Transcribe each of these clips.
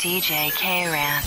DJ K-Ran.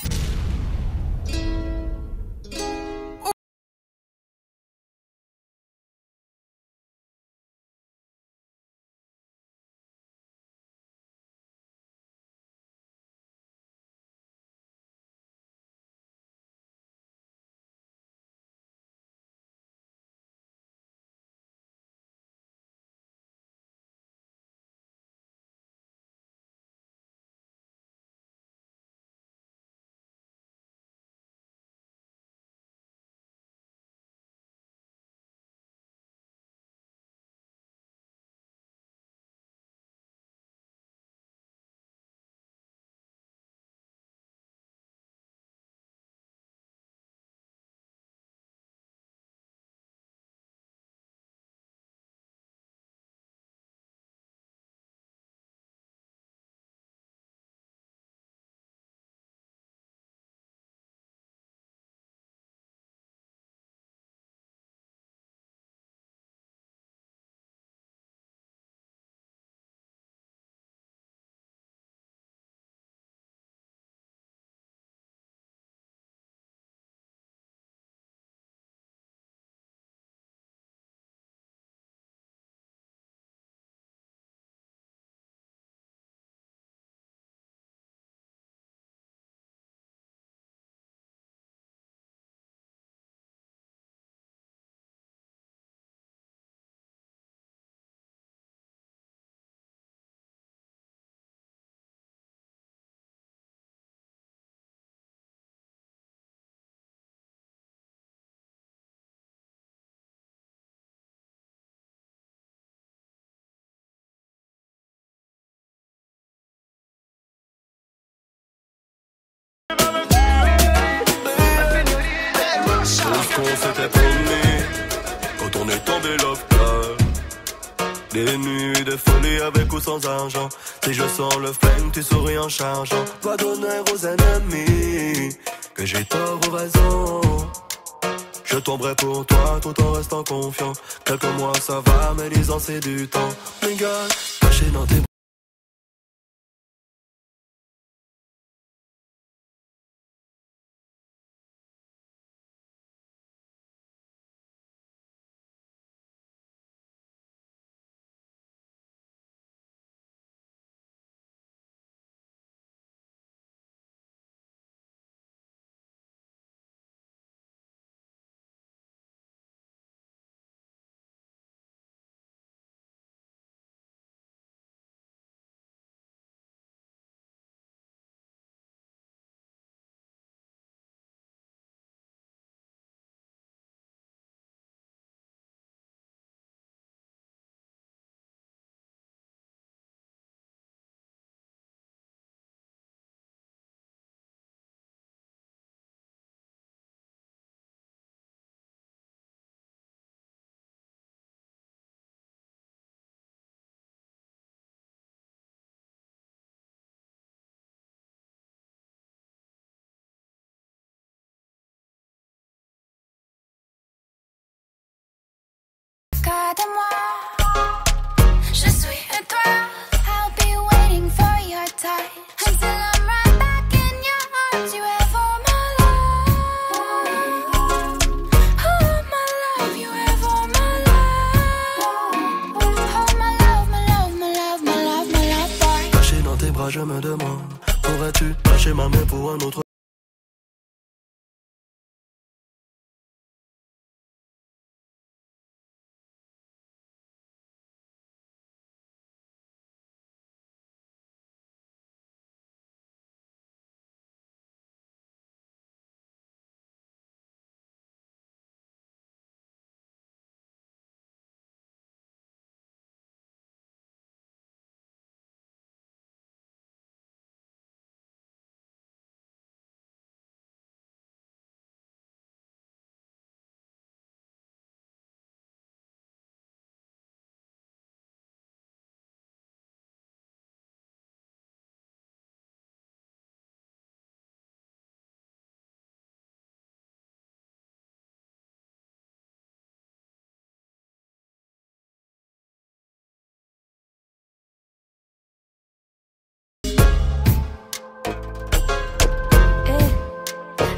Qu'on s'était promis quand on est tombé love club. Des nuits de folie avec ou sans argent. Si je sens le flemme, tu souris en chargeant. Pas d'honneur aux ennemis, que j'ai tort ou raison. Je tomberai pour toi tout en restant confiant. Quelques mois ça va, mais 10 ans c'est du temps. Les gars, cachés dans tes Regardez-moi, je suis une toile. I'll be waiting for your time until I'm right back in your arms. You have all my love, all my love. You have all my love, all my love, my love, my love, my love, my love, boy. Caché dans tes bras, je me demande, pourrais-tu lâcher ma main pour un autre?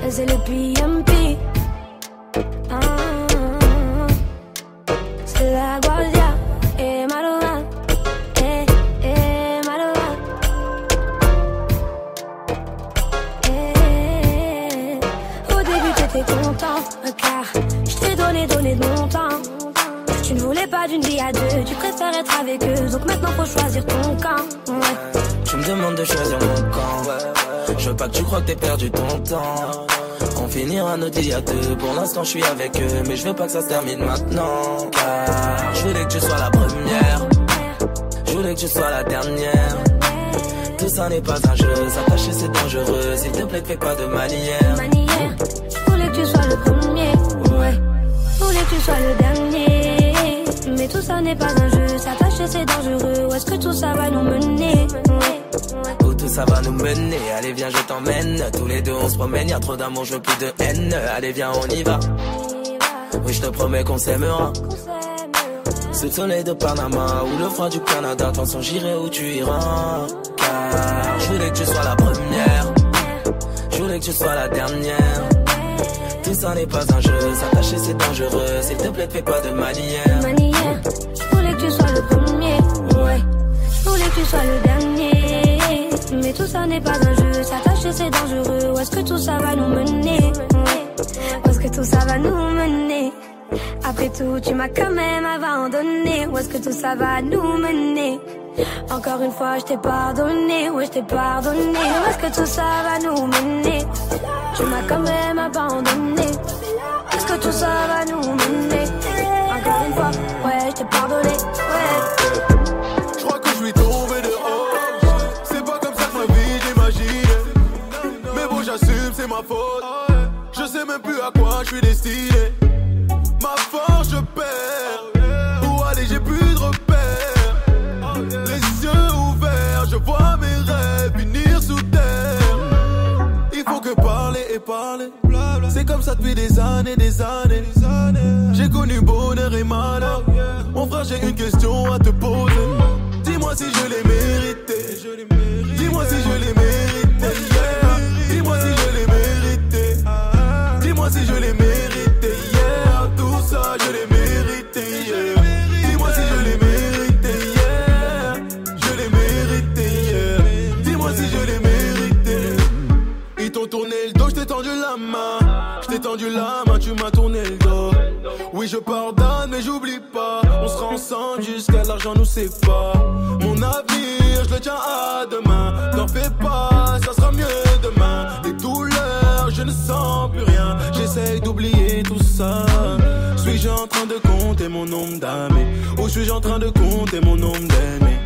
c'est le PMP. C'est la Guardia et Maroa. Maroa. Au début t'étais content, car je t'ai donné de mon temps. Tu ne voulais pas d'une vie à deux, tu préfères être avec eux. Donc maintenant faut choisir ton camp. Ouais. Tu me demandes de choisir mon camp. Je veux pas que tu crois que t'aies perdu ton temps. On finira nos vies à deux. Pour l'instant je suis avec eux, mais je veux pas que ça se termine maintenant. Car je voulais que tu sois la première, je voulais que tu sois la dernière. Tout ça n'est pas un jeu, s'attacher c'est dangereux. S'il te plaît, fais pas de manière. Je voulais que tu sois le premier, ouais. Je voulais que tu sois le dernier. Mais tout ça n'est pas un jeu, s'attacher c'est dangereux. Où est-ce que tout ça va nous mener? Où tout ça va nous mener? Allez viens je t'emmène. Tous les deux on se promène, y'a trop d'amour, je veux plus de haine. Allez viens on y va. Oui je te promets qu'on s'aimera. Sous le soleil de Panama ou le froid du Canada, attention j'irai où tu iras. Car je voulais que tu sois la première, je voulais que tu sois la dernière. Tout ça n'est pas un jeu, s'attacher c'est dangereux. S'il te plaît fais pas de manière. Je voulais que tu sois le premier, ouais. Je voulais que tu sois le dernier. Mais tout ça n'est pas un jeu, s'attacher c'est dangereux. Où est-ce que tout ça va nous mener? Où est-ce que tout ça va nous mener? Après tout, tu m'as quand même abandonné. Où est-ce que tout ça va nous mener? Encore une fois, je t'ai pardonné, ouais, je t'ai pardonné. Où est-ce que tout ça va nous mener? Tu m'as quand même abandonné. Est-ce que tout ça va nous mener? Encore une fois, ouais, je t'ai pardonné, ouais. Je crois que je suis tombé de haut. C'est pas comme ça que ma vie j'imagine. Mais bon, j'assume, c'est ma faute. Je sais même plus à quoi je suis destiné. Ma force, je perds. Où aller, j'ai plus de repères. Les yeux ouverts, je vois mes rêves finir sous terre. Il faut que parler et parler. C'est comme ça depuis des années, des années. J'ai connu bonheur et malheur. Mon frère, j'ai une question à te poser. Dis-moi si je l'ai mérité. Dis-moi si je l'ai mérité. Yeah. Dis-moi si je l'ai mérité. Dis-moi si je l'ai mérité. Yeah. Tout ça, je l'ai mérité. Yeah. Dis-moi si je l'ai mérité. Yeah. Je l'ai mérité. Yeah. Dis-moi si je l'ai mérité. Ils t'ont tourné le dos, je t'ai tendu la main. Je t'ai tendu la main, tu m'as tourné le dos. Oui, je pardonne, mais j'oublie pas. On sera ensemble jusqu'à l'argent nous sépare. Mon avenir, je le tiens à demain. T'en fais pas, ça sera mieux demain. Des douleurs, je ne sens plus rien. J'essaye d'oublier tout ça. Suis-je en train de compter mon nombre d'amis? Ou suis-je en train de compter mon nombre d'ennemis?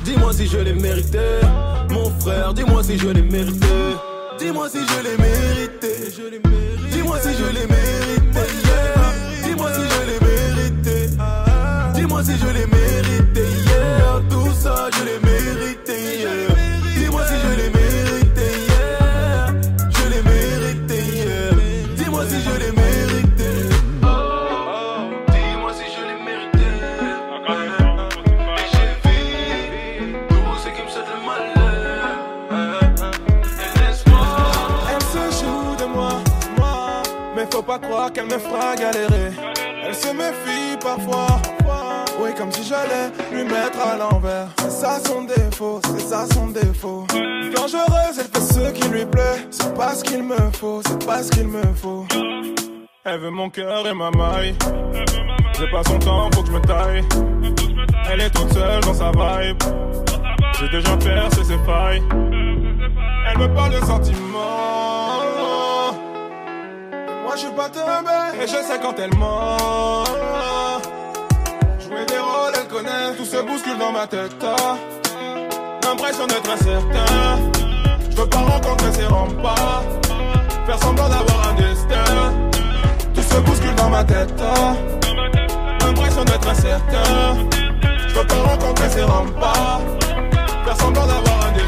Dis-moi si je l'ai mérité. Mon frère, dis-moi si je l'ai mérité. Dis-moi si je l'ai mérité. Dis-moi si je l'ai mérité. Yeah. Dis-moi si je l'ai mérité. Dis-moi si je l'ai mérité. Yeah. Tout ça je l'ai mérité. Yeah. Dis-moi si je l'ai mérité. Yeah. Je l'ai mérité. Yeah. Dis-moi si je l'ai mérité. Dis-moi si je l'ai mérité. Et j'ai vu tous ceux qui me souhaitent le malheur. Elle se joue de moi, mais faut pas croire qu'elle me fera galérer. Elle se méfie parfois, oui, comme si j'allais lui mettre à l'envers. C'est ça son défaut, c'est ça son défaut. Dangereuse, elle fait ce qui lui plaît. C'est pas ce qu'il me faut, c'est pas ce qu'il me faut. Elle veut mon cœur et ma maille. J'ai pas son temps, faut que je me taille. Elle est toute seule dans sa vibe. J'ai déjà percé ses failles. Elle me parle de sentiments. Moi je suis pas tombé et je sais quand elle ment. Jouer des rôles, elle connaît. Tout se bouscule dans ma tête. L'impression d'être incertain. Je veux pas rencontrer ses remparts. Faire semblant d'avoir un destin. Tout se bouscule dans ma tête. L'impression d'être incertain. Je veux pas rencontrer ses remparts. Faire semblant d'avoir un destin.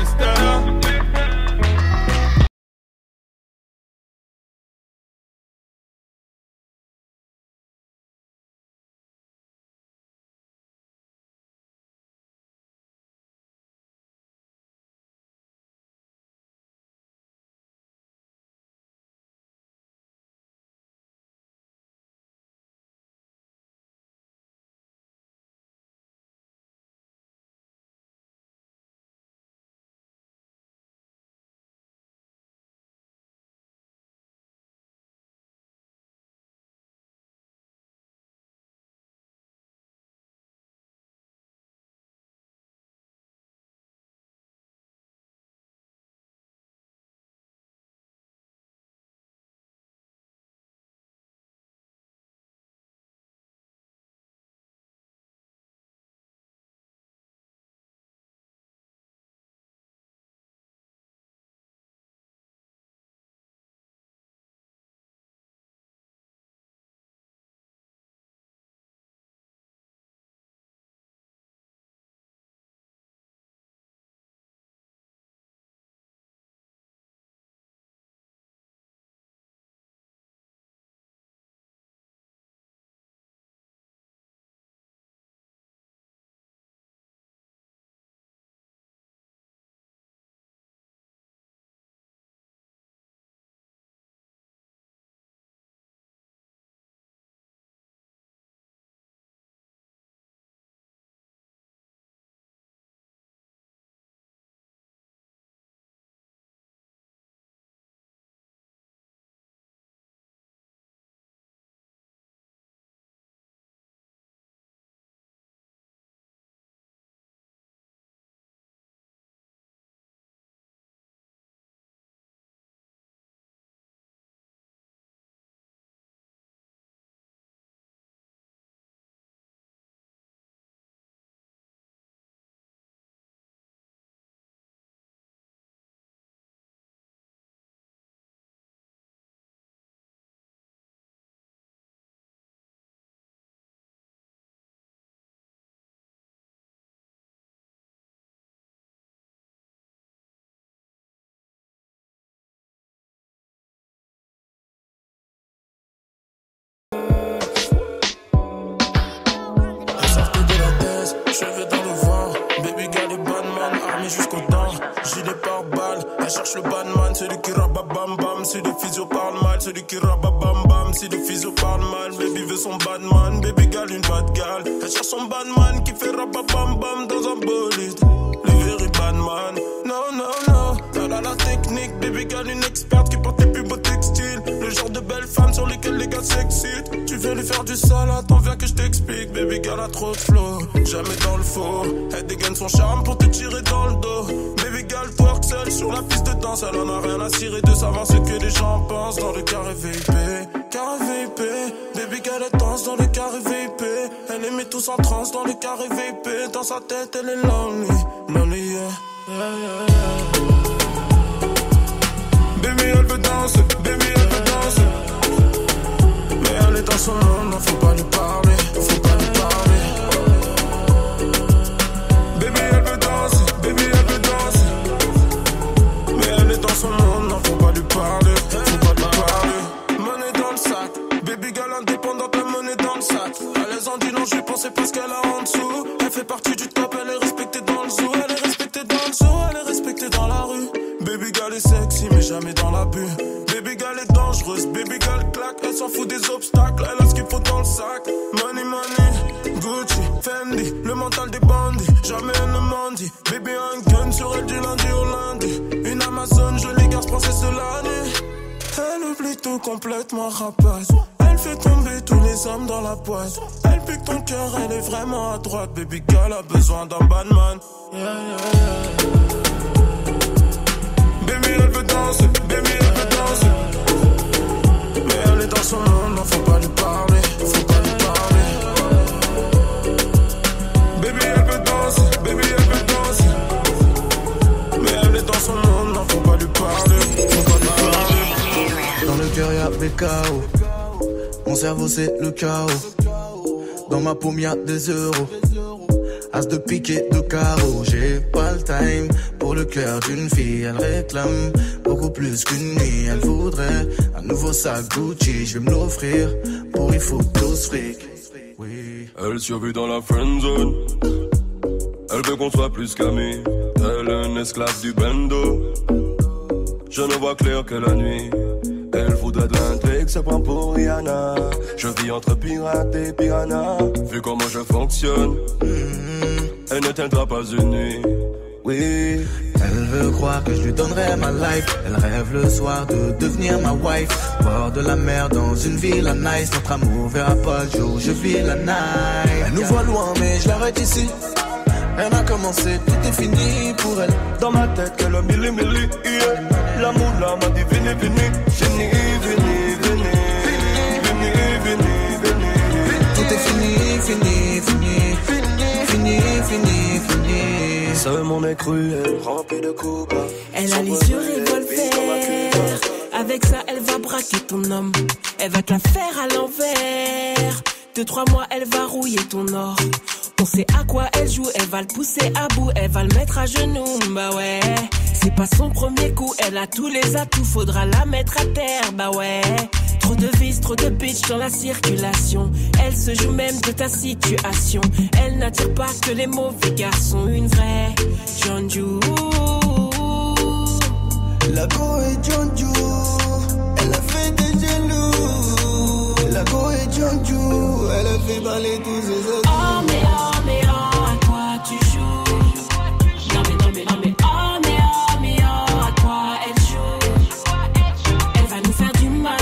calé jusqu'aux dents. Gilet par balle, elle cherche le badman, celui qui rababam bam. Si le physio parle mal, celui qui rababam bam. Si le physio parle mal, baby veut son badman. Baby gal, une bad gal. Elle cherche son badman qui fait rababam bam dans un bolide. Le very badman. Non, non, non. Elle a la technique, baby gal, une experte qui porte les plus beaux textiles. Le genre de belle femme sur lesquelles les gars s'excitent. Tu veux lui faire du sale, attends, viens que je t'explique. Baby gal a trop de flow, jamais dans le faux. Elle dégaine son charme pour te tirer dans le dos. Baby gal twerk seule sur la piste de danse. Elle en a rien à cirer de savoir ce que les gens pensent. Dans le carré VIP, carré VIP. Baby gal elle danse dans le carré VIP. Elle les met tous en transe dans le carré VIP. Dans sa tête elle est lonely, lonely yeah. Baby elle veut danser, baby elle veut danser. Mais elle est dans son monde, non faut pas lui parler, faut pas lui parler. Baby elle veut danser, baby elle veut danser. Mais elle est dans son monde, non faut pas lui parler, faut pas lui parler. Monnaie dans le sac, baby girl indépendante, la monnaie dans le sac. À l'aise en dit non, je pensais pas ce qu'elle a en dessous. Elle fait partie du top, elle est respectée dans le zoo. Elle est respectée dans le zoo, elle est respectée dans la rue. Baby girl est sexy mais jamais dans l'abus. Baby girl est dangereuse, baby girl claque. Elle s'en fout des obstacles, elle a ce qu'il faut dans le sac. Money, money, Gucci, Fendi, le mental des bandits. Jamais elle ne mendie. Baby a un gun sur elle du lundi au lundi. Une Amazon, jolie garce princesse de l'année. Elle oublie tout complètement rapace. Elle fait tomber tous les hommes dans la boîte. Elle pique ton cœur, elle est vraiment à droite. Baby girl a besoin d'un badman. Yeah, yeah, yeah. Baby elle veut danser, baby elle veut danser. Mais elle est dans son monde, non faut pas lui parler, faut pas lui parler. Baby elle veut danser, baby elle veut danser. Mais elle est dans son monde, non faut pas lui parler, faut pas lui parler. Dans le cœur y'a des chaos. Mon cerveau c'est le chaos. Dans ma paume y'a des euros. As de pique et de carreau. J'ai pas le time pour le cœur d'une fille. Elle réclame beaucoup plus qu'une nuit. Elle voudrait un nouveau sac Gucci. Je vais me l'offrir pour il faut 12 fric. Oui. Elle survit dans la friend zone. Elle veut qu'on soit plus qu'amis. Elle est une esclave du bando. Je ne vois clair que la nuit. Elle voudrait de l'intrigue, se prend pour Rihanna. Je vis entre pirate et piranha. Vu comment je fonctionne, elle ne tiendra pas une nuit. Oui. Elle veut croire que je lui donnerai ma life. Elle rêve le soir de devenir ma wife. Bord de la mer dans une villa nice. Notre amour verra pas le jour, je vis la night. Elle nous voit loin mais je l'arrête ici. Rien n'a commencé, tout est fini pour elle. Dans ma tête, que le milli, yeah. L'amour là m'a dit venez, venez. Venez, venez, venez. Venez, venez, venez. Tout est fini, fini, fini. Fini, fini, fini. Ce monde est cruel, rempli de coups. Elle a les yeux revolver. Avec ça, elle va braquer ton homme. Elle va te la faire à l'envers. 2-3 mois, elle va rouiller ton or. On sait à quoi elle joue, elle va le pousser à bout, elle va le mettre à genoux, bah ouais. C'est pas son premier coup, elle a tous les atouts, faudra la mettre à terre, bah ouais. Trop de vis, trop de bitch dans la circulation. Elle se joue même de ta situation. Elle n'attire pas que les mauvais garçons, une vraie Jeonju. La go est Jeonju, elle a fait des jaloux. La go est Jeonju, elle a fait baler tous ses autres. Oh mais à quoi tu joues? Non mais, oh mais à quoi elle joue? Elle va nous faire du mal.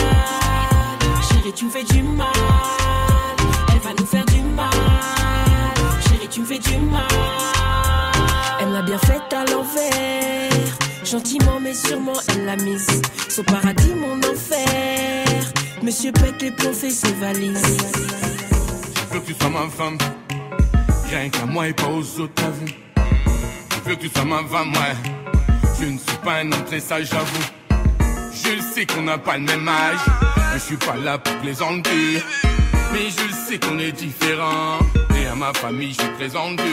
Chérie tu me fais du mal. Elle va nous faire du mal. Chérie tu me fais du mal. Elle l'a bien faite à l'envers. Gentiment mais sûrement elle l'a mise. Son paradis mon enfer. Monsieur pète les plombs, fait ses valises. Je veux que tu sois ma femme. Rien qu'à moi et pas aux autres, t'as vu. Je veux que tu sois ma femme, ouais. Je ne suis pas un homme très sage, j'avoue. Je sais qu'on n'a pas le même âge. Mais je suis pas là pour plaisanter. Mais je sais qu'on est différents. Et à ma famille, je suis présenté.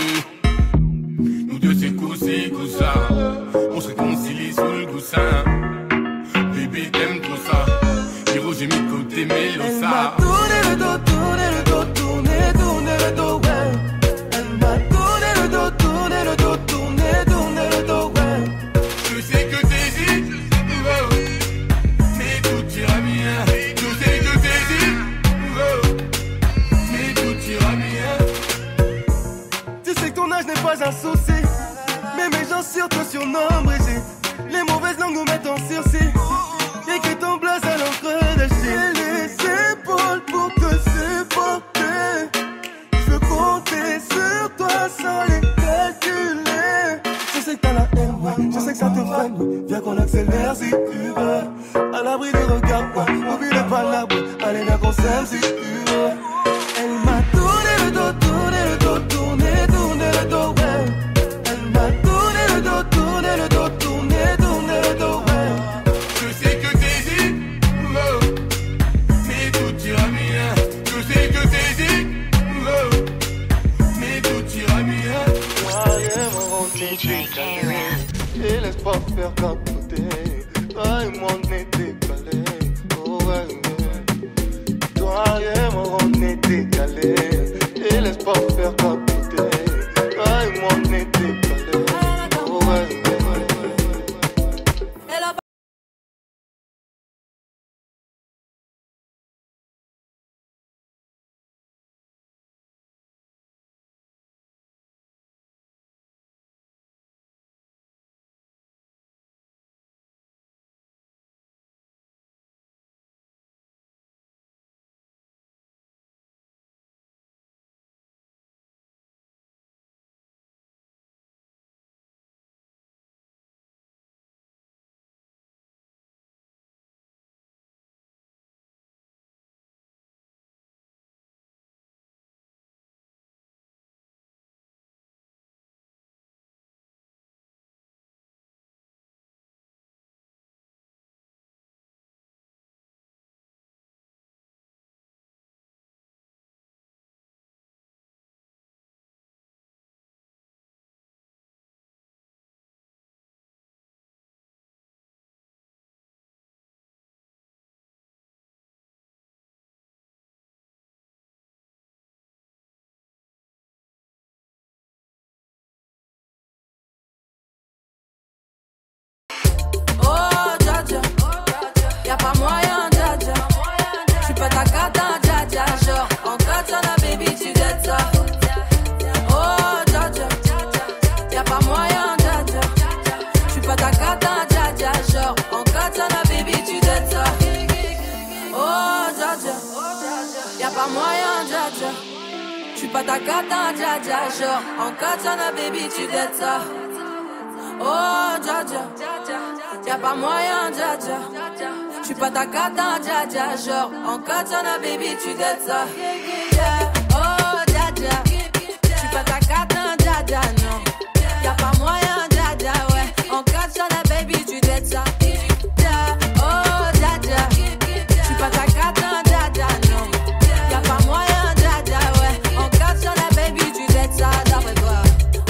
Nous deux, c'est cousin. On se réconcilie sous le coussin. Bébé, t'aimes trop ça. J'ai mis côté Mélosa. Elle m'a tourné le dos, tourné le dos, tourné le dos, ouais. Elle m'a tourné le dos, tourné le dos, tourné le dos. sais que t'es dit, mais tout ira bien. Je sais que t'es dit, mais tout ira bien. Tu sais que ton âge n'est pas un souci, mais mes gens sur te surnomment Brigitte. Les mauvaises langues nous mettent en sursis. Écris ton blaze à l'encre de Chine. J'ai les épaules pour te supporter. Je veux compter sur toi sans les calculer. Je sais que t'as la haine, ouais. Je sais que ça te freine, ouais. Viens qu'on accélère si tu veux. À l'abri des regards, ouais. Oublie les palabres, allez viens qu'on s'aime si tu veux. Elle m'a tourné le dos, tourné le dos, tourné le dos, ouais. Elle m'a tourné le dos, tourné le dos, tourné le dos, ouais. Je sais que t'es dit, mais tout ira bien. Je sais que t'es dit, mais tout ira bien. Et laisse pas faire capoter. Toi et moi on est décalés. Oh ouais, ouais. Toi et moi on est décalés. Et laisse pas faire capoter. Toi et moi on est décalés. Oh ouais, ouais. Y'a pas moyen, dja dja. J'suis pas ta cata, dja dja. Genre, en katana, baby, tu dettes ça. Oh, dja dja. Y'a pas moyen, dja dja. J'suis pas ta cata, dja dja. Genre, en katana, baby, tu dettes ça. Oh, dja dja. Y'a pas moyen, dja dja. J'suis pas ta cata, dja dja. Genre, en katana, baby, tu dettes ça. Oh, dja dja. Y'a pas moyen, dja dja. J'suis pas ta cata, dja dja. Genre, en katana, baby, tu dettes ça. Oh, dja dja. J'suis pas ta cata, dja dja, non. Y'a pas moyen, dja dja, ouais. En katana, baby, tu dettes ça. Oh, dja dja. J'suis pas ta cata, dja dja, non. Y'a pas moyen, dja dja, ouais. En katana, baby, tu dettes ça. D'après toi.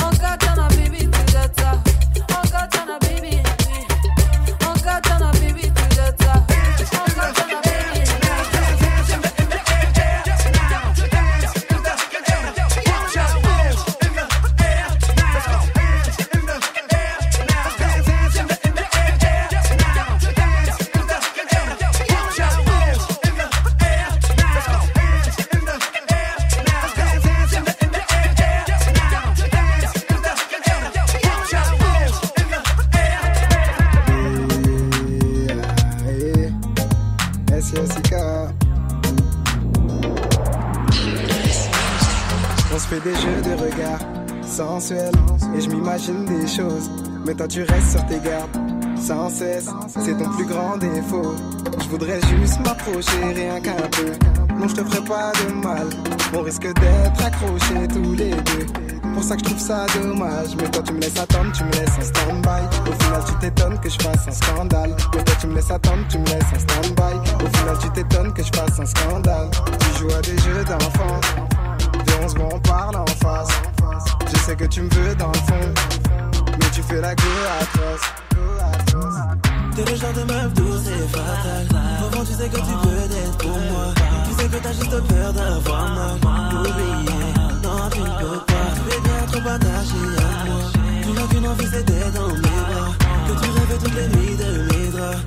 En katana, baby, tu dettes ça. En katana, baby. En katana, baby, tu dettes ça. En katana, baby. On se fait des jeux de regard sensuels et je m'imagine des choses, mais toi tu restes sur tes gardes sans cesse, c'est ton plus grand défaut. Je voudrais juste m'approcher rien qu'un peu, non je te ferai pas de mal, on risque d'être accrochés tous les deux. Pour ça que je trouve ça dommage, mais toi tu me laisses attendre, tu me laisses en stand-by. Au final tu t'étonnes que je fasse un scandale, mais toi tu me laisses attendre, tu me laisses en stand-by. Au final tu t'étonnes que je fasse un scandale. Tu joues à des jeux d'enfants, viens on se voit, on parle en face. Je sais que tu me veux dans le fond, mais tu fais la go atroce. T'es le genre de meuf douce et fatale. Pourtant tu sais que tu peux être pour moi. Tu sais que t'as juste peur d'avoir mal. Oublier, non tu ne peux pas. Tu es bien trop attaché à moi. Tu n'as qu'une envie c'est d'être dans mes bras. Que tu rêves toutes les nuits de mes draps.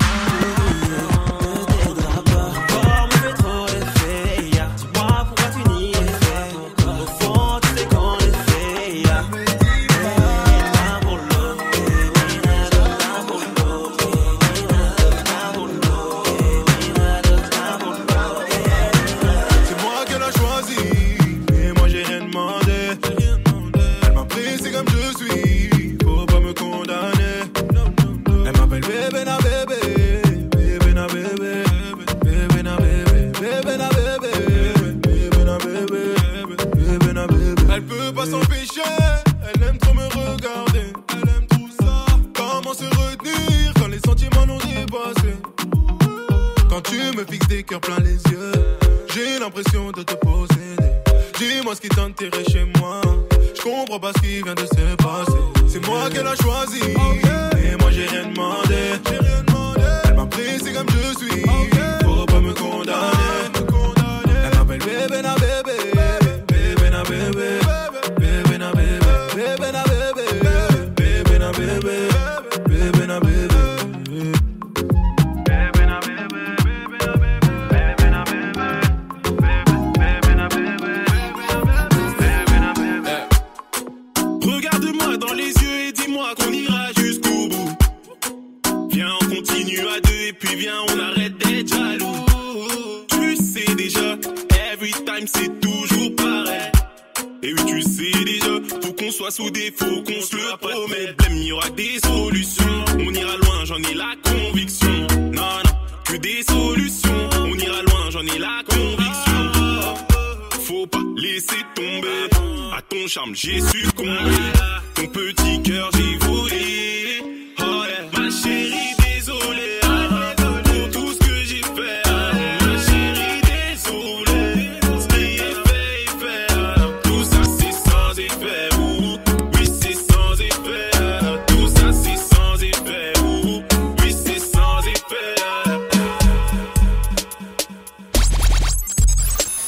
Ne t'aidera pas. Corps me fait trop effet. Dis-moi pourquoi tu n'y es fait. Au fond, tu sais qu'on est fait. C'est moi qu'elle a choisi, et moi j'ai rien demandé. Elle m'a pris, c'est comme je suis, faut pas me condamner. Elle m'appelle bébé na bébé, bébé na bébé, bébé na bébé, bébé na bébé, bébé na bébé, bébé na bébé. Elle peut pas s'empêcher, elle aime trop me regarder. Elle aime tout ça. Comment se retenir quand les sentiments l'ont dépassé? Quand tu me fixes des cœurs plein les yeux, j'ai l'impression de te posséder. Dis-moi ce qui t'intéresse chez moi. Je comprends pas ce qui vient de se passer. C'est moi qu'elle a choisi, et moi j'ai rien demandé. Elle m'a pris, c'est comme je suis, faut pas me condamner. Elle m'appelle bébé na bébé, bébé na bébé, bébé na bébé, bébé na bébé, bébé na bébé, bébé na bébé. Regarde-moi dans les yeux et dis-moi qu'on ira jusqu'au bout. Viens, on continue à deux et puis viens, on arrête d'être jaloux. Tu sais déjà, every time c'est toujours pareil. Et oui, tu sais déjà, faut qu'on soit sous défaut, qu'on se le promette. Blême, il y aura des solutions. On ira loin, j'en ai la conviction. Non, non, que des solutions. On ira loin, j'en ai la conviction. Faut pas laisser tomber. À ton charme, j'ai succombé. Ton petit cœur, j'ai volé. Oh yeah. Ma chérie, désolé pour tout ce que j'ai fait. Ma chérie, désolé. Ce qui est fait. Tout ça, c'est sans effet. Oui, c'est sans effet. Tout ça, c'est sans effet. Oui, c'est sans effet.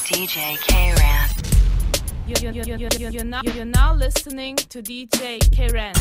DJ K-Ran. You're now listening to DJ K-Ran.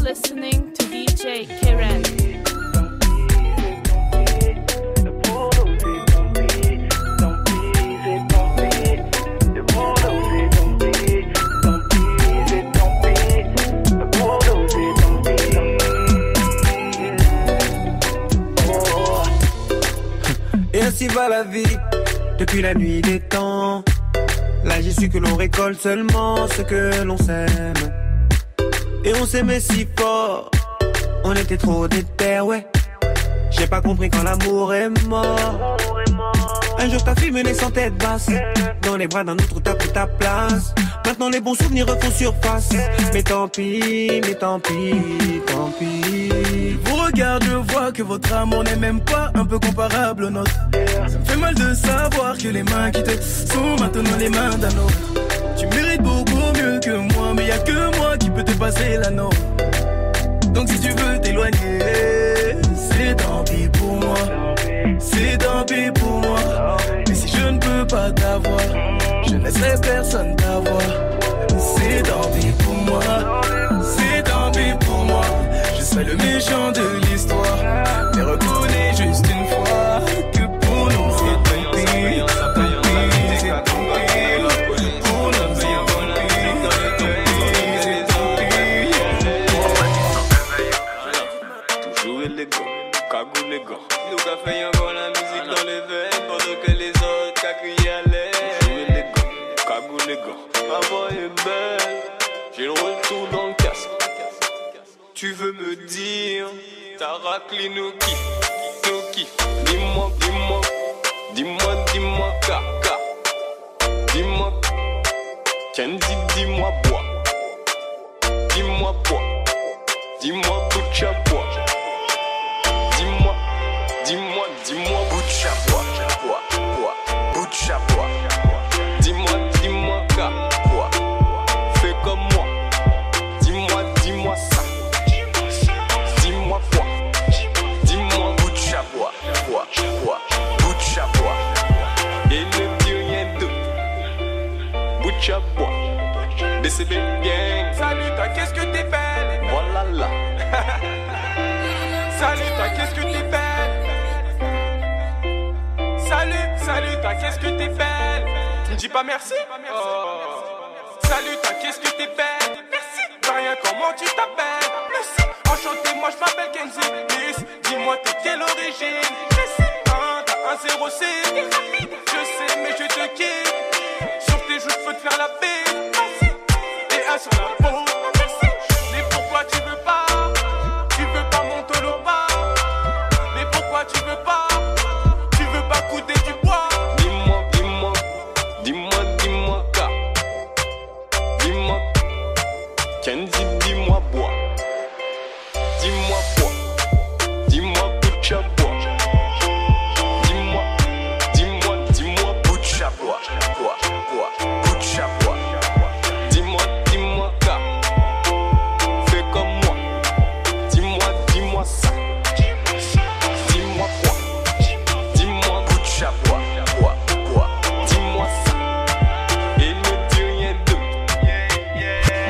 listening to DJ K-Ran. va la vie depuis la nuit des temps. Là j'ai su que l'on récolte seulement ce que l'on sème. Et on s'aimait si fort, on était trop déter, ouais. J'ai pas compris quand l'amour est mort. Un jour ta fille menait sans tête basse, dans les bras d'un autre t'as pris ta place. Maintenant les bons souvenirs refont surface. Mais tant pis, tant pis. Je vous regarde, je vois que votre amour n'est même pas un peu comparable au nôtre. Ça me fait mal de savoir que les mains qui te sont maintenant les mains d'un autre. Tu mérites beaucoup mieux que moi, mais y'a que moi qui peux te passer la norme. Donc si tu veux t'éloigner, c'est tant pis pour moi. C'est tant pis pour moi. Mais si je ne peux pas t'avoir, je ne laisserai personne t'avoir. C'est tant pis pour moi. C'est tant pis pour moi. Je serai le méchant de l'histoire, mais reconnais juste une fois que pour nous c'est tant pis. C'est tant pis. Pour nous c'est tant pis. Toujours élégant, cagou les gars. Nous qu'a fait encore la musique dans les veines, pendant que les autres qu'a crié à l'air. Toujours élégant, cagou les gars. Ma voix est belle, j'ai le retour dans le casque. Tu veux me dire, ta raclée nous kiffe, Dis-moi, caca. Dis-moi, Candy, dis-moi bois. Dis-moi bois. Dis-moi boucha bois. Dis-moi boucha bois. Boucha bois. Dis-moi caca. Fais comme moi. Dis-moi ça. Dis-moi quoi. Dis-moi boucha bois. Boucha bois. Et ne dis rien d'autre. Boucha bois. DCB gang. Salut toi, qu'est-ce que t'es belle. Voilà là. Salut toi, qu'est-ce que t'es belle. Salut toi, qu'est-ce que t'es belle. Tu me dis pas merci. Salut toi, qu'est-ce que t'es belle. Merci. T'as rien, comment tu t'appelles. Merci. Enchanté, moi je m'appelle Kenzie. Miss, dis-moi t'es quelle origine. Merci. T'as un 06. Je sais mais je te kiffe. Sur tes joues je peux te faire la bise. Merci. Et un sur la peau. Merci. Mais pourquoi tu veux pas. Tu veux pas mon toloba. Mais pourquoi tu veux pas. Tu veux pas goûter du bois. Dis-moi, car. Dis-moi, Kenzie, dis-moi bois. Dis-moi bois. Dis-moi boucha bois. Dis-moi boucha bois. Boucha bois. Dis-moi, car. Fais comme moi. Dis-moi ça. Dis-moi quoi. Dis-moi boucha bois. Dis-moi ça. Et ne dis rien d'autre.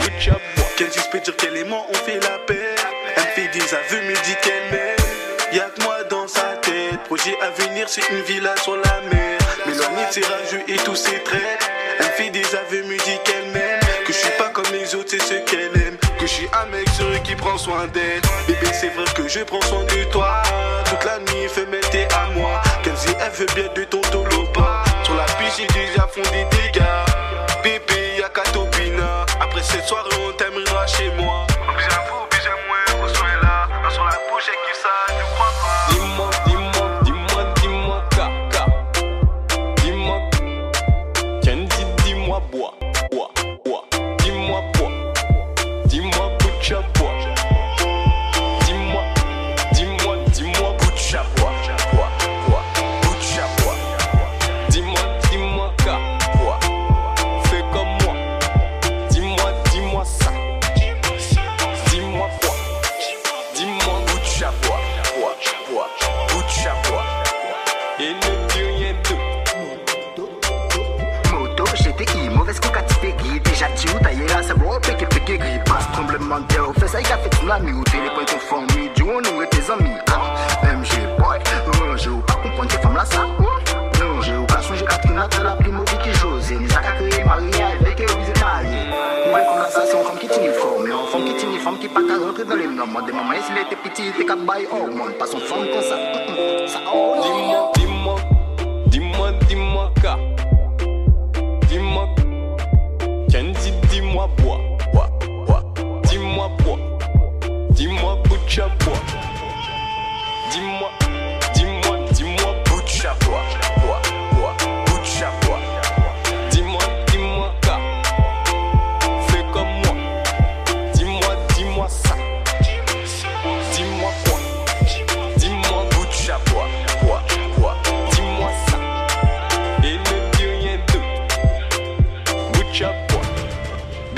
Boucha bois. Quel juste peut dire qu'elle et moi on fait la paix. Elle me fait des aveux, me dit qu'elle m'aime. Y'a que moi dans sa tête. Projet à venir, c'est une villa sur la mer. Mélanie, c'est rageux et tous ses traits. Elle me fait des aveux, me dit qu'elle m'aime. Que je suis pas comme les autres, c'est ce qu'elle aime. Que je suis un mec sérieux qui prend soin d'elle. Bébé, c'est vrai que je prends soin de toi. Toute la nuit, femelle, t'es à moi. Kenzie, elle veut bien de ton tolopa. Sur la piste, j'ai déjà fond des dégâts. Bébé, y'a Katopina. Après cette soirée, on terminera chez moi. Obligez moi, vous soyez là. Sur la bouche, j'ai qui ça, tu crois pas. Dis-moi, caca. Dis-moi, Candy, dis-moi bois. Dis-moi bois. Dis-moi boucha bois. Dis-moi boucha bois. Boucha bois. Dis-moi caca. Fais comme moi. Dis-moi ça. Dis-moi quoi. Dis-moi boucha bois. Boucha bois. Et ne dis rien d'autre. Moto, GTI, mauvaise coca type gris. Déjà tu ou taillé là, c'est bon, péché gris. Passe tremblement de terre, fait ça, il a fait tout la nuit. Ou téléphone conforme, du on nous et tes amis. MG boy, je ou pas comprendre ces femmes là, ça. Non, je ou pas songer Katrina, t'as la plus mauvaise qui j'ose. Ni ça qu'a créé mariage, avec elle, vous êtes mariés. Ouais, comme là, ça, c'est une femme qui t'uniforme. Une femme qui t'uniforme, qui pas qu'à rentrer dans les noms. Moi, des mamans, s'il était petit, t'es qu'à bailler, oh, mon, pas son femme comme ça. Ça, oh,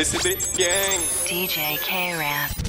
DCB gang. DJ K-Rap.